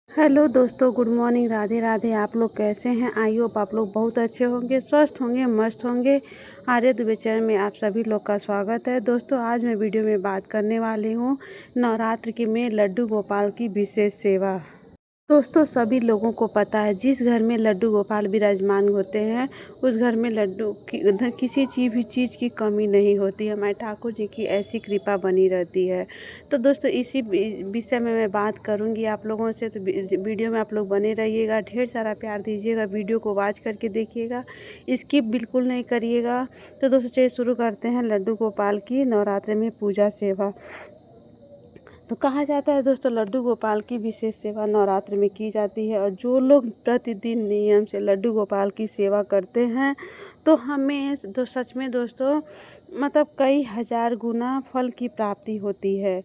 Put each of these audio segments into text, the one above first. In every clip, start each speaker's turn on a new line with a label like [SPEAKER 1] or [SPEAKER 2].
[SPEAKER 1] Hello दोस्तों, good morning. Radhe Radhe. आप लोग कैसे हैं? आई होप आप लोग बहुत अच्छे होंगे, स्वस्थ होंगे, मस्त होंगे। आर्य दुबे चैनल में आप सभी लोग का स्वागत है। दोस्तों, आज मैं वीडियो में बात करने वाली हूँ नवरात्र के में लड्डू गोपाल की विशेष सेवा। दोस्तों, सभी लोगों को पता है जिस घर में लड्डू गोपाल विराजमान होते हैं उस घर में लड्डू की उधर किसी चीज़ की कमी नहीं होती है। हमारे ठाकुर जी की ऐसी कृपा बनी रहती है। तो दोस्तों, इसी विषय में मैं बात करूंगी आप लोगों से। तो वीडियो में आप लोग बने रहिएगा, ढेर सारा प्यार दीजिएगा, वीडियो को वॉच करके देखिएगा, स्किप बिल्कुल नहीं करिएगा। तो दोस्तों, चलिए शुरू करते हैं लड्डू गोपाल की नवरात्र में पूजा सेवा। तो कहा जाता है दोस्तों, लड्डू गोपाल की विशेष सेवा नवरात्र में की जाती है। और जो लोग प्रतिदिन नियम से लड्डू गोपाल की सेवा करते हैं तो हमें सच में दोस्तों मतलब कई हजार गुना फल की प्राप्ति होती है।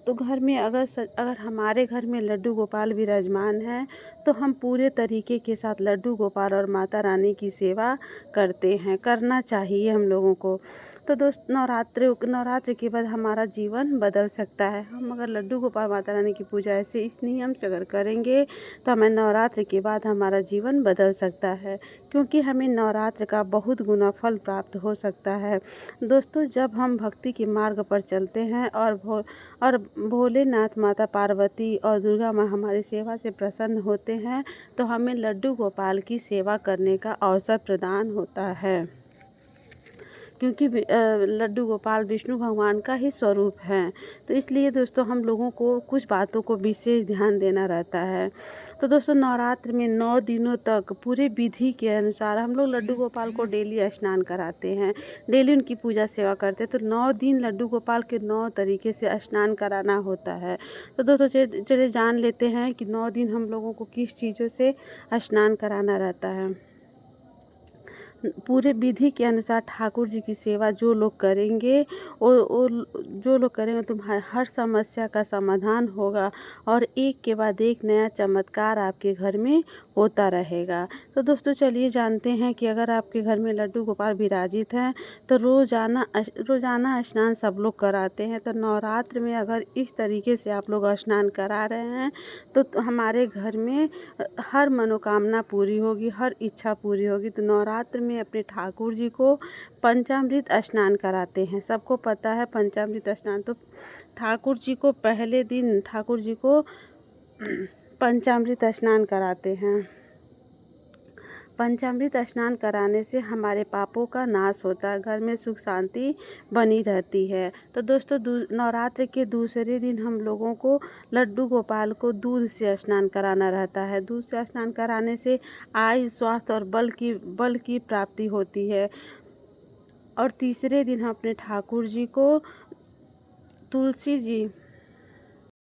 [SPEAKER 1] तो घर में अगर हमारे घर में लड्डू गोपाल विराजमान है तो हम पूरे तरीके के साथ लड्डू गोपाल और माता रानी की सेवा करते हैं, करना चाहिए हम लोगों को। तो दोस्त, नवरात्र के बाद हमारा जीवन बदल सकता है। हम अगर लड्डू गोपाल माता रानी की पूजा ऐसे इस नियम से अगर करेंगे तो हमें नवरात्र के बाद हमारा जीवन बदल सकता है, क्योंकि हमें नवरात्र का बहुत गुना फल प्राप्त हो सकता है। दोस्तों, जब हम भक्ति के मार्ग पर चलते हैं और भोलेनाथ, माता पार्वती और दुर्गा माँ हमारी सेवा से प्रसन्न होते हैं तो हमें लड्डू गोपाल की सेवा करने का अवसर प्रदान होता है, क्योंकि लड्डू गोपाल विष्णु भगवान का ही स्वरूप है। तो इसलिए दोस्तों, हम लोगों को कुछ बातों को विशेष ध्यान देना रहता है। तो दोस्तों, नवरात्र में 9 दिनों तक पूरे विधि के अनुसार हम लोग लड्डू गोपाल को डेली स्नान कराते हैं, डेली उनकी पूजा सेवा करते हैं। तो 9 दिन लड्डू गोपाल के 9 तरीके से स्नान कराना होता है। तो दोस्तों, चलिए जान लेते हैं कि 9 दिन हम लोगों को किस चीज़ों से स्नान कराना रहता है। पूरे विधि के अनुसार ठाकुर जी की सेवा जो लोग करेंगे वो जो लोग करेंगे तुम्हारे हर समस्या का समाधान होगा और एक के बाद एक नया चमत्कार आपके घर में होता रहेगा। तो दोस्तों, चलिए जानते हैं कि अगर आपके घर में लड्डू गोपाल विराजित हैं तो रोज़ाना स्नान सब लोग कराते हैं। तो नवरात्र में अगर इस तरीके से आप लोग स्नान करा रहे हैं तो हमारे घर में हर मनोकामना पूरी होगी, हर इच्छा पूरी होगी। तो नवरात्र में अपने ठाकुर जी को पंचामृत स्नान कराते हैं। सबको पता है पंचामृत स्नान। तो ठाकुर जी को पहले दिन ठाकुर जी को पंचामृत स्नान कराते हैं। पंचामृत स्नान कराने से हमारे पापों का नाश होता है, घर में सुख शांति बनी रहती है। तो दोस्तों, नवरात्र के दूसरे दिन हम लोगों को लड्डू गोपाल को दूध से स्नान कराना रहता है। दूध से स्नान कराने से आयु, स्वास्थ्य और बल की प्राप्ति होती है। और तीसरे दिन हम अपने ठाकुर जी को तुलसी जी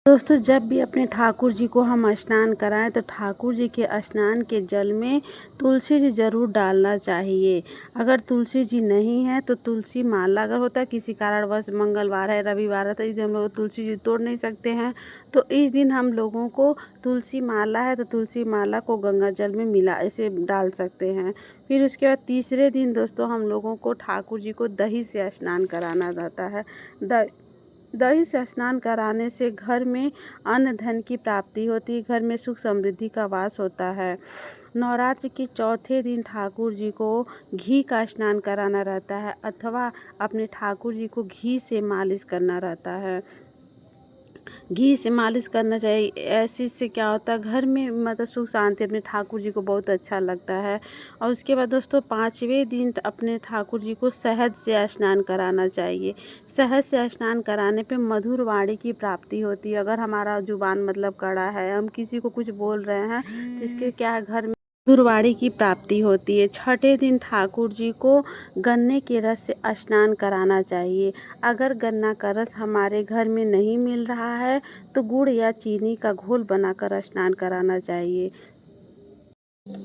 [SPEAKER 1] दोस्तों, जब भी अपने ठाकुर जी को हम स्नान कराएं तो ठाकुर जी के स्नान के जल में तुलसी जी ज़रूर डालना चाहिए। अगर तुलसी जी नहीं है तो तुलसी माला, अगर होता है किसी कारणवश मंगलवार है, रविवार है, तो इस दिन हम लोग तुलसी जी तोड़ नहीं सकते हैं, तो इस दिन हम लोगों को तुलसी माला है तो तुलसी माला को गंगा जल में मिला ऐसे डाल सकते हैं। फिर उसके बाद तीसरे दिन दोस्तों, हम लोगों को ठाकुर जी को दही से स्नान कराना रहता है। दही से स्नान कराने से घर में अन्न धन की प्राप्ति होती है, घर में सुख समृद्धि का वास होता है। नवरात्र के चौथे दिन ठाकुर जी को घी का स्नान कराना रहता है, अथवा अपने ठाकुर जी को घी से मालिश करना रहता है। घी से मालिश करना चाहिए। ऐसे से क्या होता है, घर में मतलब सुख शांति अपने ठाकुर जी को बहुत अच्छा लगता है। और उसके बाद दोस्तों, 5वें दिन अपने ठाकुर जी को शहद से स्नान कराना चाहिए। शहद से स्नान कराने पे मधुर वाणी की प्राप्ति होती है। अगर हमारा जुबान मतलब कड़ा है, हम किसी को कुछ बोल रहे हैं तो इसके क्या है, घर में मधुरवाणी की प्राप्ति होती है। छठे दिन ठाकुर जी को गन्ने के रस से स्नान कराना चाहिए। अगर गन्ना का रस हमारे घर में नहीं मिल रहा है तो गुड़ या चीनी का घोल बनाकर स्नान कराना चाहिए।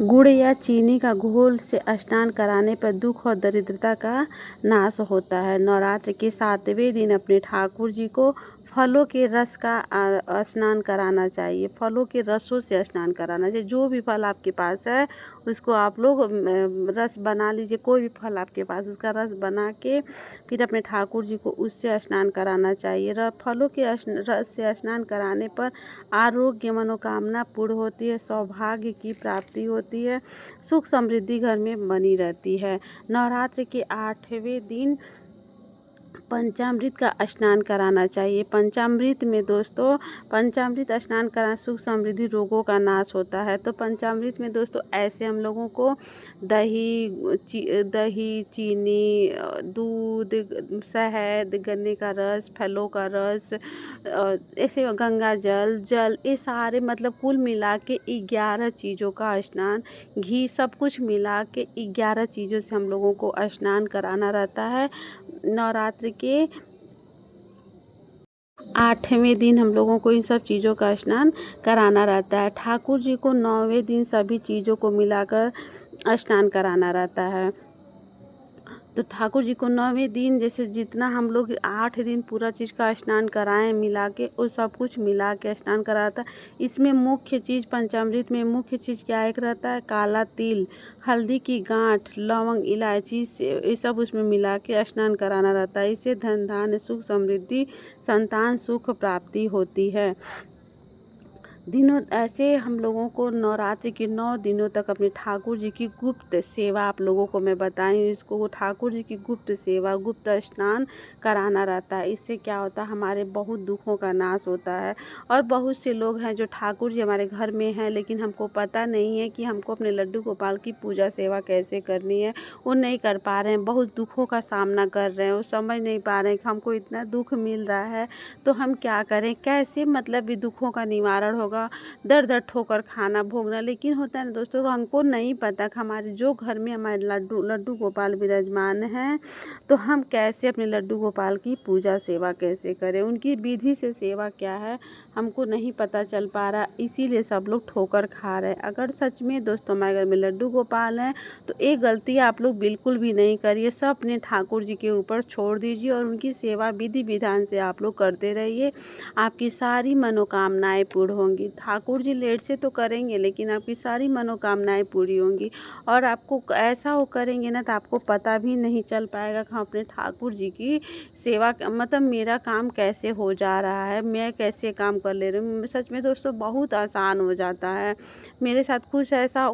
[SPEAKER 1] गुड़ या चीनी का घोल से स्नान कराने पर दुख और दरिद्रता का नाश होता है। नवरात्र के 7वें दिन अपने ठाकुर जी को फलों के रस का स्नान कराना चाहिए, फलों के रसों से स्नान कराना चाहिए। जो भी फल आपके पास है उसको आप लोग रस बना लीजिए, कोई भी फल आपके पास उसका रस बना के फिर अपने ठाकुर जी को उससे स्नान कराना चाहिए। फलों के रस से स्नान कराने पर आरोग्य मनोकामना पूर्ण होती है, सौभाग्य की प्राप्ति होती है, सुख समृद्धि घर में बनी रहती है। नवरात्रि के 8वें दिन पंचामृत का स्नान कराना चाहिए। पंचामृत में दोस्तों, पंचामृत स्नान कराना सुख समृद्धि रोगों का नाश होता है। तो पंचामृत में दोस्तों ऐसे हम लोगों को दही, चीनी, दूध, शहद, गन्ने का रस, फलों का रस, ऐसे गंगा जल ये सारे मतलब कुल मिला के 11 चीज़ों का स्नान, घी सब कुछ मिला के 11 चीज़ों से हम लोगों को स्नान कराना रहता है। नवरात्रि के 8वें दिन हम लोगों को इन सब चीज़ों का स्नान कराना रहता है। ठाकुर जी को 9वें दिन सभी चीज़ों को मिलाकर स्नान कराना रहता है। तो ठाकुर जी को 9वें दिन जैसे जितना हम लोग 8 दिन पूरा चीज़ का स्नान कराएं मिला के, और सब कुछ मिला के स्नान कराता। इसमें मुख्य चीज़ पंचामृत में मुख्य चीज़ क्या एक रहता है, काला तिल, हल्दी की गांठ, लौंग, इलायची से ये सब उसमें मिला के स्नान कराना रहता है। इससे धन धान्य सुख समृद्धि संतान सुख प्राप्ति होती है। दिनों ऐसे हम लोगों को नवरात्रि के 9 दिनों तक अपने ठाकुर जी की गुप्त सेवा आप लोगों को मैं बताई, इसको ठाकुर जी की गुप्त सेवा, गुप्त स्नान कराना रहता है। इससे क्या होता है, हमारे बहुत दुखों का नाश होता है। और बहुत से लोग हैं जो ठाकुर जी हमारे घर में हैं लेकिन हमको पता नहीं है कि हमको अपने लड्डू गोपाल की पूजा सेवा कैसे करनी है, वो नहीं कर पा रहे हैं, बहुत दुखों का सामना कर रहे हैं, वो समझ नहीं पा रहे हैं कि हमको इतना दुख मिल रहा है तो हम क्या करें, कैसे मतलब भी दुखों का निवारण होगा, दर दर ठोकर खाना भोगना। लेकिन होता है ना दोस्तों, हमको नहीं पता कि हमारे जो घर में हमारे लड्डू गोपाल विराजमान हैं तो हम कैसे अपने लड्डू गोपाल की पूजा सेवा कैसे करें, उनकी विधि से सेवा क्या है हमको नहीं पता चल पा रहा, इसीलिए सब लोग ठोकर खा रहे हैं। अगर सच में दोस्तों हमारे घर में लड्डू गोपाल हैं तो एक गलती आप लोग बिल्कुल भी नहीं करिए, सब अपने ठाकुर जी के ऊपर छोड़ दीजिए और उनकी सेवा विधि विधान से आप लोग करते रहिए। आपकी सारी मनोकामनाएं पूर्ण होंगी। ठाकुर जी लेट से तो करेंगे लेकिन आपकी सारी मनोकामनाएं पूरी होंगी। और आपको ऐसा वो करेंगे ना तो आपको पता भी नहीं चल पाएगा कि हम अपने ठाकुर जी की सेवा मतलब मेरा काम कैसे हो जा रहा है, मैं कैसे काम कर ले रही हूँ। सच में दोस्तों बहुत आसान हो जाता है। मेरे साथ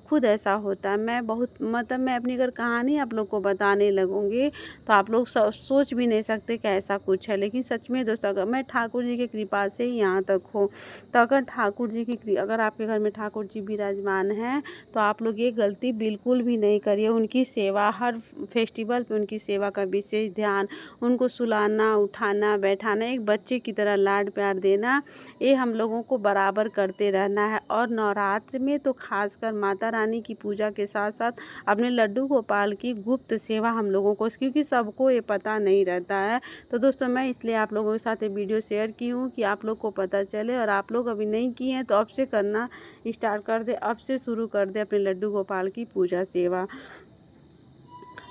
[SPEAKER 1] खुद ऐसा होता है। मैं बहुत मतलब मैं अपनी अगर कहानी आप लोग को बताने लगूंगी तो आप लोग सोच भी नहीं सकते कि ऐसा कुछ है। लेकिन सच में दोस्तों अगर मैं ठाकुर जी की कृपा से ही यहाँ तक हूँ, तो अगर आपके घर में ठाकुर जी विराजमान हैं तो आप लोग ये गलती बिल्कुल भी नहीं करिए। उनकी सेवा हर फेस्टिवल पे उनकी सेवा का विशेष ध्यान, उनको सुलाना उठाना बैठाना, एक बच्चे की तरह लाड प्यार देना, ये हम लोगों को बराबर करते रहना है। और नवरात्र में तो खासकर माता रानी की पूजा के साथ साथ अपने लड्डू गोपाल की गुप्त सेवा हम लोगों को, क्योंकि सबको ये पता नहीं रहता है। तो दोस्तों मैं इसलिए आप लोगों के साथ ये वीडियो शेयर की हूँ कि आप लोग को पता चले, और आप लोग अभी नहीं किए हैं तो अब से करना स्टार्ट कर दे, अब से शुरू कर दे अपने लड्डू गोपाल की पूजा सेवा।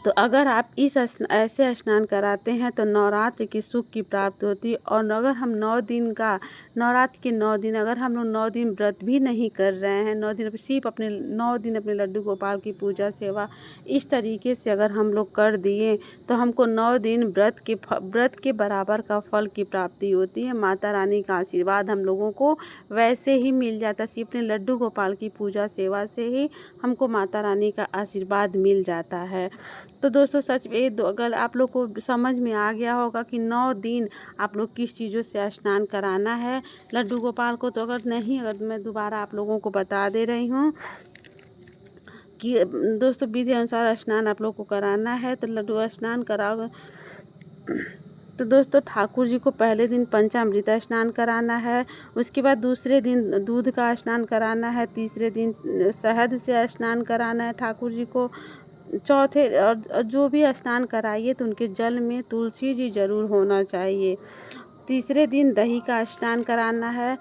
[SPEAKER 1] तो अगर आप ऐसे स्नान कराते हैं तो नवरात्र की सुख की प्राप्ति होती है। और अगर हम 9 दिन का नवरात्र के 9 दिन अगर हम लोग 9 दिन व्रत भी नहीं कर रहे हैं, 9 दिन सिर्फ अपने 9 दिन अपने लड्डू गोपाल की पूजा सेवा इस तरीके से अगर हम लोग कर दिए तो हमको 9 दिन व्रत के बराबर का फल की प्राप्ति होती है। माता रानी का आशीर्वाद हम लोगों को वैसे ही मिल जाता है, सिर्फ अपने लड्डू गोपाल की पूजा सेवा से ही हमको माता रानी का आशीर्वाद मिल जाता है। तो दोस्तों सच में अगर आप लोग को समझ में आ गया होगा कि 9 दिन आप लोग किस चीज़ों से स्नान कराना है लड्डू गोपाल को, तो अगर मैं दोबारा आप लोगों को बता दे रही हूँ कि दोस्तों विधि अनुसार स्नान आप लोग को कराना है। तो लड्डू स्नान कराओ तो दोस्तों ठाकुर जी को पहले दिन पंचामृत स्नान कराना है, उसके बाद दूसरे दिन दूध का स्नान कराना है, तीसरे दिन शहद से स्नान कराना है ठाकुर जी को, चौथे और जो भी स्नान कराइए तो उनके जल में तुलसी जी ज़रूर होना चाहिए। तीसरे दिन दही का स्नान कराना है।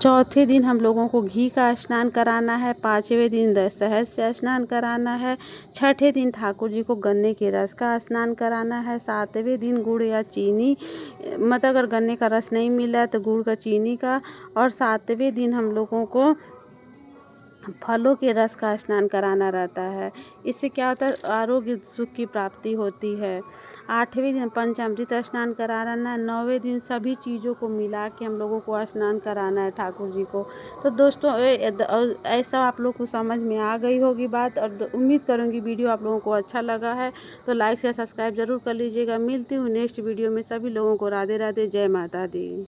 [SPEAKER 1] चौथे दिन हम लोगों को घी का स्नान कराना है। पाँचवें दिन शहद से स्नान कराना है। छठे दिन ठाकुर जी को गन्ने के रस का स्नान कराना है। सातवें दिन गुड़ या चीनी, मतलब अगर गन्ने का रस नहीं मिला तो गुड़ का, चीनी का। और सातवें दिन हम लोगों को फलों के रस का स्नान कराना रहता है। इससे क्या होता है, आरोग्य सुख की प्राप्ति होती है। आठवें दिन पंचामृत स्नान कराना है। नौवें दिन सभी चीज़ों को मिला के हम लोगों को स्नान कराना है ठाकुर जी को। तो दोस्तों ऐसा आप लोग को समझ में आ गई होगी बात, और उम्मीद करूँगी वीडियो आप लोगों को अच्छा लगा है तो लाइक से सब्सक्राइब ज़रूर कर लीजिएगा। मिलती हूँ नेक्स्ट वीडियो में। सभी लोगों को राधे राधे, जय माता दी।